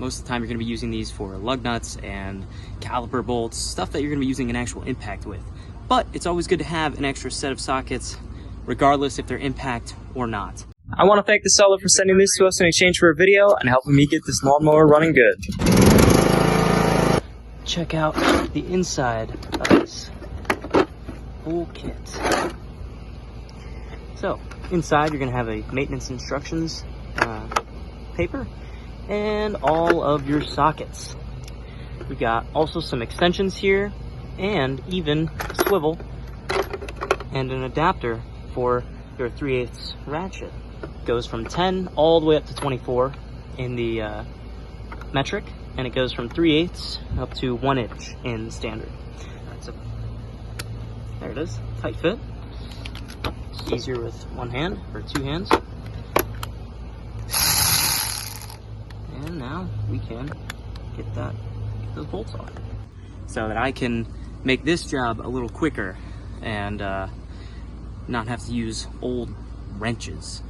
Most of the time you're going to be using these for lug nuts and caliper bolts, stuff that you're going to be using an actual impact with. But it's always good to have an extra set of sockets, regardless if they're impact or not. I want to thank the seller for sending this to us in exchange for a video and helping me get this lawnmower running good. Check out the inside of this whole kit. So, inside you're going to have a maintenance instructions paper and all of your sockets. We got also some extensions here and even a swivel and an adapter for your 3/8 ratchet. Goes from 10 all the way up to 24 in the metric, and it goes from 3/8 up to 1 inch in standard. So there it is, tight fit. It's easier with one hand or two hands. And now we can get those bolts off, so that I can make this job a little quicker and not have to use old wrenches.